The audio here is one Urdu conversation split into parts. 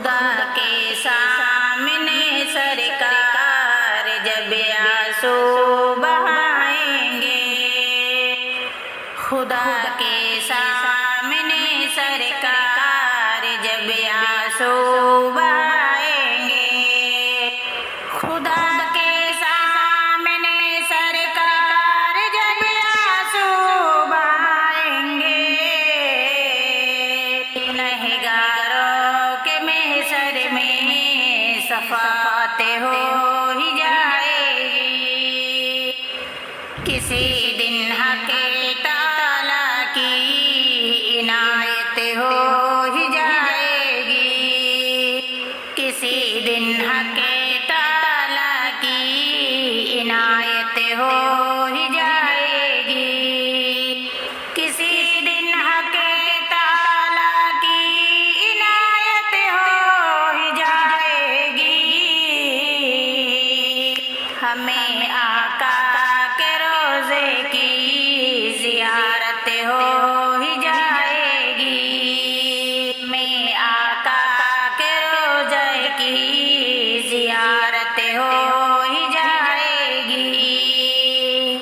خدا کے سامنے سرکار جب آنسو بہائیں گے، خدا کے سامنے سرکار جب آنسو بہائیں گے، خدا کے سامنے سرکار جب آنسو بہائیں گے، گنہگاروں کے محشر میں شفاعت ہو ہی جائے گی، کسی دن حق تعالیٰ کی عنایت ہو ہی جائے گی، کسی دن حق تعالیٰ کی عنایت ہو ہی جائے گی، کسی دن حق تعالیٰ کی عنایت ہو ہی جائے گی، ہمیں آقا کے روزے کی زیارت ہو ہی جائے گی، میں آقا کے روزے کی زیارت ہو ہی جائے گی،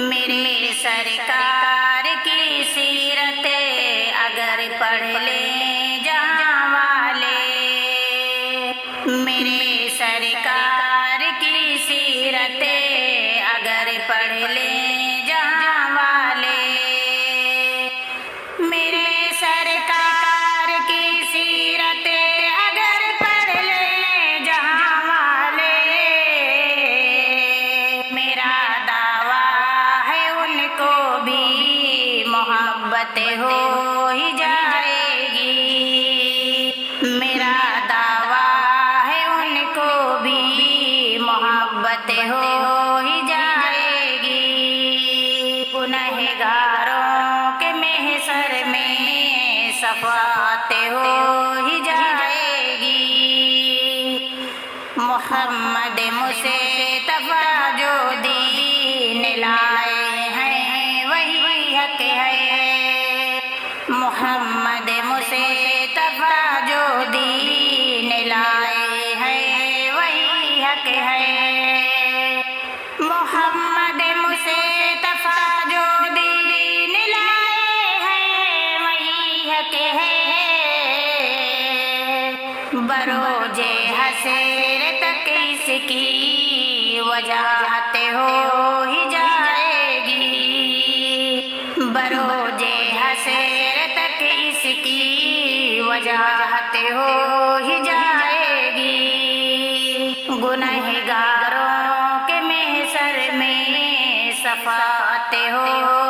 میرے سرکار کی سیرت اگر پڑھ لیں جہاں والے، میرے سرکار کی سیرت اگر پڑھ لیں جہاں والے، میرے سرکار کی سیرت اگر پڑھ لیں جہاں والے، میرا دعویٰ ہے ان کو بھی محبت ہو ہی جائے گی، میرا دعویٰ ہے ان کو بھی محبت ہو ہی جائے گی، گنہگاروں کے محشر میں شفاعت ہو ہی جائے گی، محمد مصطفیٰ جو دین لائے ہیں وہی حق ہے، محمد مصطفیٰ جو دین لائے ہیں وہی حق ہے، محمد مصطفیٰ جو دین لائے ہیں وہی حق ہے، بروز حشر تک اس کی وجاہت ہو ہی جائے گی، بروز حشر تک اس کی وجاہت ہو ہی جائے گی، گنہگاروں کے محشر میں شفاعت ہو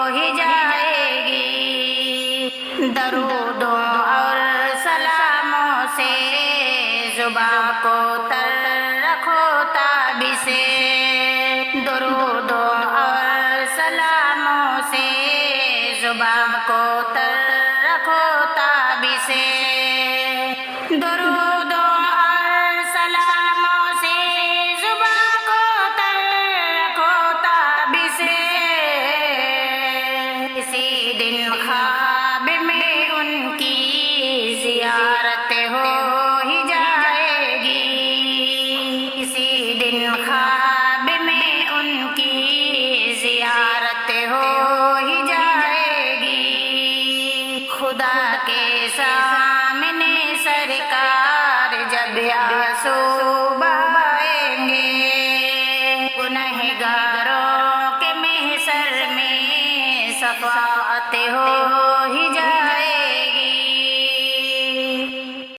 ہی جائے گی، درودوں اور سلاموں سے زبان کو تر رکھو تاب سے، درودوں اور سلاموں سے زبان کو تر رکھو تاب سے، درودوں اور سلاموں سے زبان کو تر رکھو تاب سے، اسی دن خواب میں ان کی زیارت ہو ہی جائے گی، اسی دن خواب میں ان کی زیارت ہو ہی جائے گی، خدا کے سامنے سرکار جب آنسو بہائیں گے، گنہگاروں کے محشر میں شفاعت ہو ہی جائے